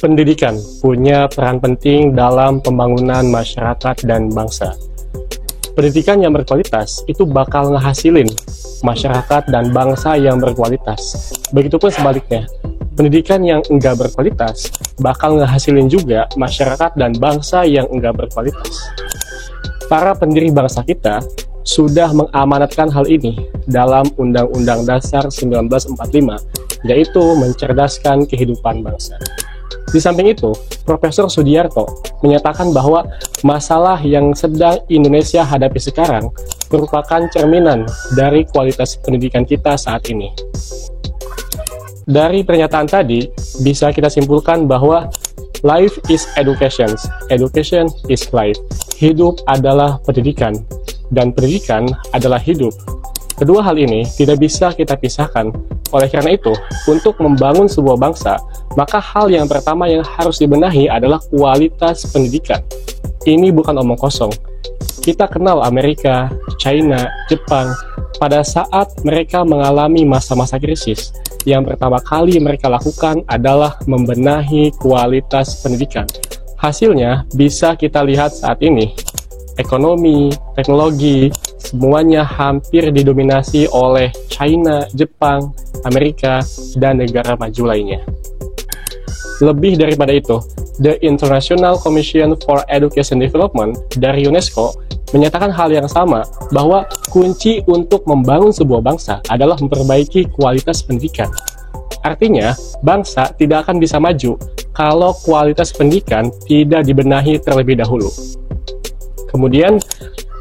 Pendidikan punya peran penting dalam pembangunan masyarakat dan bangsa. Pendidikan yang berkualitas itu bakal ngehasilin masyarakat dan bangsa yang berkualitas. Begitupun sebaliknya, pendidikan yang enggak berkualitas bakal ngehasilin juga masyarakat dan bangsa yang enggak berkualitas. Para pendiri bangsa kita sudah mengamanatkan hal ini dalam Undang-Undang Dasar 1945, yaitu mencerdaskan kehidupan bangsa. Di samping itu, Profesor Sudiarto menyatakan bahwa masalah yang sedang Indonesia hadapi sekarang merupakan cerminan dari kualitas pendidikan kita saat ini. Dari pernyataan tadi, bisa kita simpulkan bahwa life is education, education is life. Hidup adalah pendidikan, dan pendidikan adalah hidup. Kedua hal ini tidak bisa kita pisahkan. Oleh karena itu, untuk membangun sebuah bangsa, maka hal yang pertama yang harus dibenahi adalah kualitas pendidikan. Ini bukan omong kosong. Kita kenal Amerika, China, Jepang. Pada saat mereka mengalami masa-masa krisis, yang pertama kali mereka lakukan adalah membenahi kualitas pendidikan. Hasilnya bisa kita lihat saat ini. Ekonomi, teknologi, semuanya hampir didominasi oleh China, Jepang, Amerika, dan negara maju lainnya. Lebih daripada itu, The International Commission for Education Development dari UNESCO menyatakan hal yang sama, bahwa kunci untuk membangun sebuah bangsa adalah memperbaiki kualitas pendidikan. Artinya, bangsa tidak akan bisa maju kalau kualitas pendidikan tidak dibenahi terlebih dahulu. Kemudian,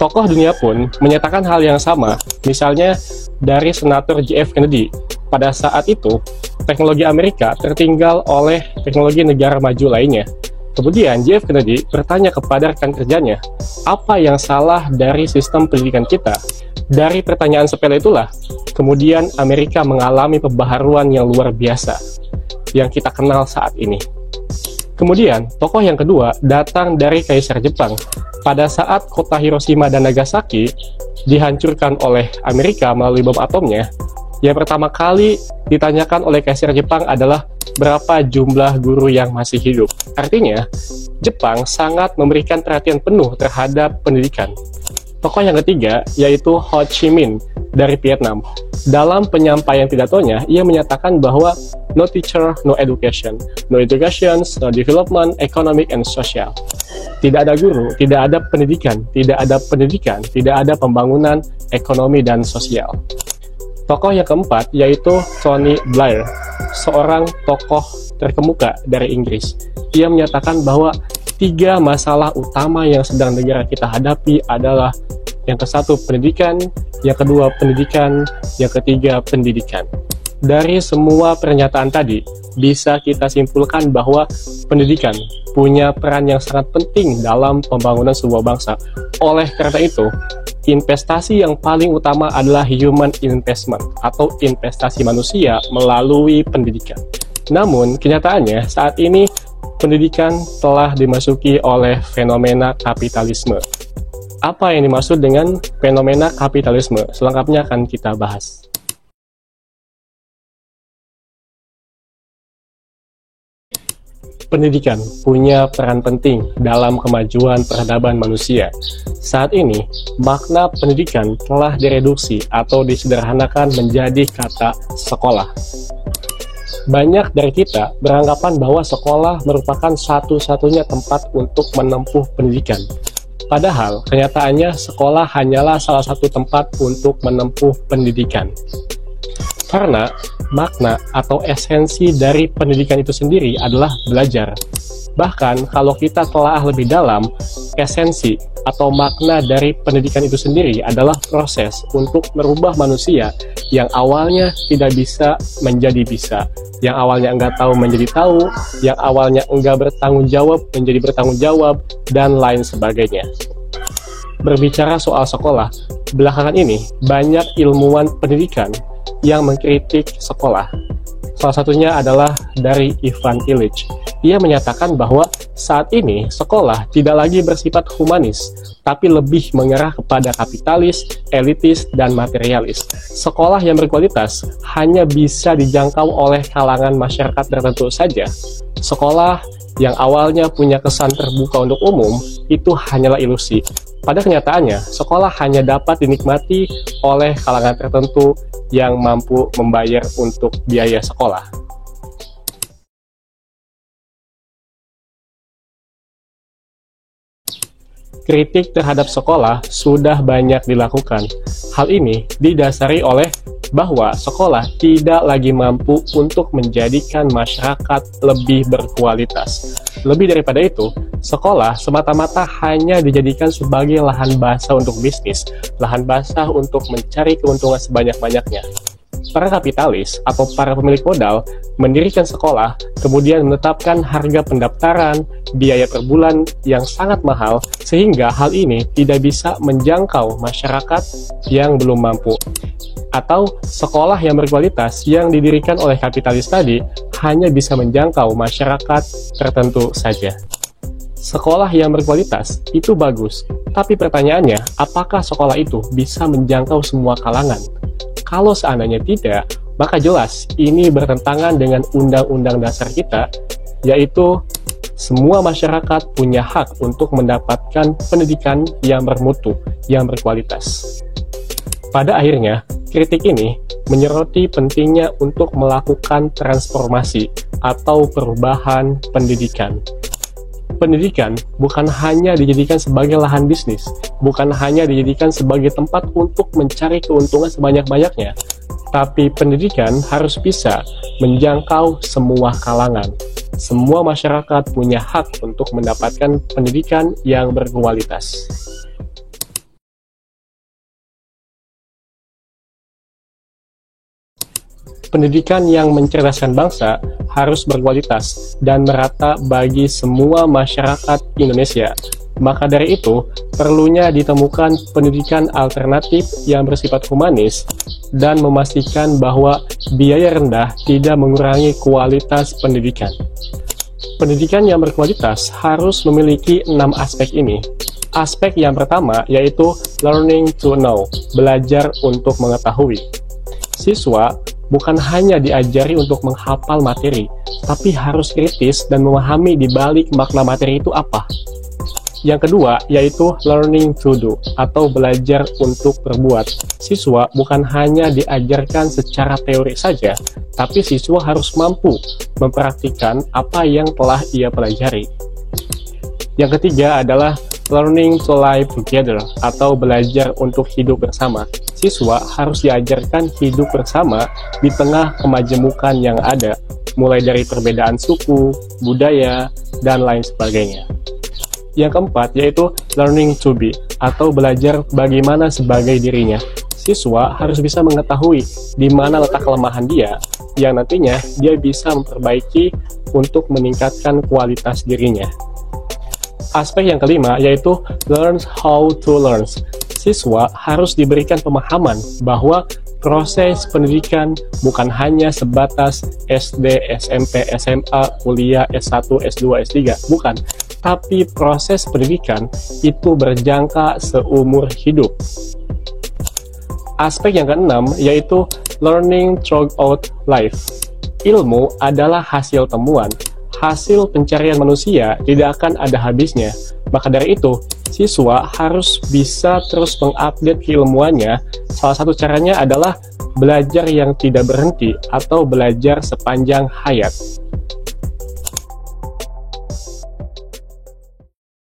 tokoh dunia pun menyatakan hal yang sama, misalnya dari Senator JF Kennedy. Pada saat itu, teknologi Amerika tertinggal oleh teknologi negara maju lainnya. Kemudian JF Kennedy bertanya kepada rekan kerjanya, apa yang salah dari sistem pendidikan kita? Dari pertanyaan sepele itulah, kemudian Amerika mengalami pembaharuan yang luar biasa, yang kita kenal saat ini. Kemudian, tokoh yang kedua datang dari Kaisar Jepang. Pada saat kota Hiroshima dan Nagasaki dihancurkan oleh Amerika melalui bom atomnya, yang pertama kali ditanyakan oleh Kaisar Jepang adalah berapa jumlah guru yang masih hidup. Artinya, Jepang sangat memberikan perhatian penuh terhadap pendidikan. Tokoh yang ketiga yaitu Ho Chi Minh dari Vietnam. Dalam penyampaian pidatonya, ia menyatakan bahwa no teacher, no education. No education, no development, economic and social. Tidak ada guru, tidak ada pendidikan. Tidak ada pendidikan, tidak ada pembangunan ekonomi dan sosial. Tokoh yang keempat yaitu Tony Blair, seorang tokoh terkemuka dari Inggris. Ia menyatakan bahwa 3 masalah utama yang sedang negara kita hadapi adalah yang ke-1 pendidikan, yang kedua pendidikan, yang ketiga pendidikan. Dari semua pernyataan tadi, bisa kita simpulkan bahwa pendidikan punya peran yang sangat penting dalam pembangunan sebuah bangsa. Oleh karena itu, investasi yang paling utama adalah human investment atau investasi manusia melalui pendidikan. Namun, kenyataannya saat ini pendidikan telah dimasuki oleh fenomena kapitalisme. Apa yang dimaksud dengan fenomena kapitalisme? Selengkapnya akan kita bahas. Pendidikan punya peran penting dalam kemajuan peradaban manusia. Saat ini, makna pendidikan telah direduksi atau disederhanakan menjadi kata sekolah. Banyak dari kita beranggapan bahwa sekolah merupakan satu-satunya tempat untuk menempuh pendidikan. Padahal, kenyataannya sekolah hanyalah salah satu tempat untuk menempuh pendidikan. Karena makna atau esensi dari pendidikan itu sendiri adalah belajar. Bahkan kalau kita telah lebih dalam, esensi atau makna dari pendidikan itu sendiri adalah proses untuk merubah manusia yang awalnya tidak bisa menjadi bisa, yang awalnya enggak tahu menjadi tahu, yang awalnya enggak bertanggung jawab menjadi bertanggung jawab, dan lain sebagainya. Berbicara soal sekolah, belakangan ini banyak ilmuwan pendidikan yang mengkritik sekolah. Salah satunya adalah dari Ivan Illich. Ia menyatakan bahwa saat ini sekolah tidak lagi bersifat humanis, tapi lebih mengarah kepada kapitalis, elitis, dan materialis. Sekolah yang berkualitas hanya bisa dijangkau oleh kalangan masyarakat tertentu saja. Sekolah yang awalnya punya kesan terbuka untuk umum, itu hanyalah ilusi. Pada kenyataannya, sekolah hanya dapat dinikmati oleh kalangan tertentu yang mampu membayar untuk biaya sekolah. Kritik terhadap sekolah sudah banyak dilakukan. Hal ini didasari oleh bahwa sekolah tidak lagi mampu untuk menjadikan masyarakat lebih berkualitas. Lebih daripada itu, sekolah semata-mata hanya dijadikan sebagai lahan basah untuk bisnis, lahan basah untuk mencari keuntungan sebanyak-banyaknya. Para kapitalis atau para pemilik modal mendirikan sekolah, kemudian menetapkan harga pendaftaran, biaya per bulan yang sangat mahal, sehingga hal ini tidak bisa menjangkau masyarakat yang belum mampu. Atau sekolah yang berkualitas yang didirikan oleh kapitalis tadi hanya bisa menjangkau masyarakat tertentu saja. Sekolah yang berkualitas itu bagus, tapi pertanyaannya, apakah sekolah itu bisa menjangkau semua kalangan? Kalau seandainya tidak, maka jelas ini bertentangan dengan undang-undang dasar kita, yaitu semua masyarakat punya hak untuk mendapatkan pendidikan yang bermutu, yang berkualitas. Pada akhirnya, kritik ini menyoroti pentingnya untuk melakukan transformasi atau perubahan pendidikan. Pendidikan bukan hanya dijadikan sebagai lahan bisnis, bukan hanya dijadikan sebagai tempat untuk mencari keuntungan sebanyak-banyaknya, tapi pendidikan harus bisa menjangkau semua kalangan. Semua masyarakat punya hak untuk mendapatkan pendidikan yang berkualitas. Pendidikan yang mencerdaskan bangsa harus berkualitas dan merata bagi semua masyarakat Indonesia. Maka dari itu, perlunya ditemukan pendidikan alternatif yang bersifat humanis dan memastikan bahwa biaya rendah tidak mengurangi kualitas pendidikan. Pendidikan yang berkualitas harus memiliki 6 aspek ini. Aspek yang pertama yaitu learning to know, belajar untuk mengetahui. Siswa bukan hanya diajari untuk menghafal materi, tapi harus kritis dan memahami di balik makna materi itu apa. Yang kedua, yaitu learning to do, atau belajar untuk berbuat. Siswa bukan hanya diajarkan secara teori saja, tapi siswa harus mampu mempraktikkan apa yang telah ia pelajari. Yang ketiga adalah learning to live together, atau belajar untuk hidup bersama. Siswa harus diajarkan hidup bersama di tengah kemajemukan yang ada, mulai dari perbedaan suku, budaya, dan lain sebagainya. Yang keempat yaitu learning to be, atau belajar bagaimana sebagai dirinya. Siswa harus bisa mengetahui di mana letak kelemahan dia, yang nantinya dia bisa memperbaiki untuk meningkatkan kualitas dirinya. Aspek yang kelima yaitu learn how to learn. Siswa harus diberikan pemahaman bahwa proses pendidikan bukan hanya sebatas SD, SMP, SMA, kuliah, S1, S2, S3, bukan. Tapi proses pendidikan itu berjangka seumur hidup. Aspek yang keenam yaitu learning throughout life. Ilmu adalah hasil temuan. Hasil pencarian manusia tidak akan ada habisnya. Maka dari itu, siswa harus bisa terus mengupdate keilmuannya. Salah satu caranya adalah belajar yang tidak berhenti atau belajar sepanjang hayat.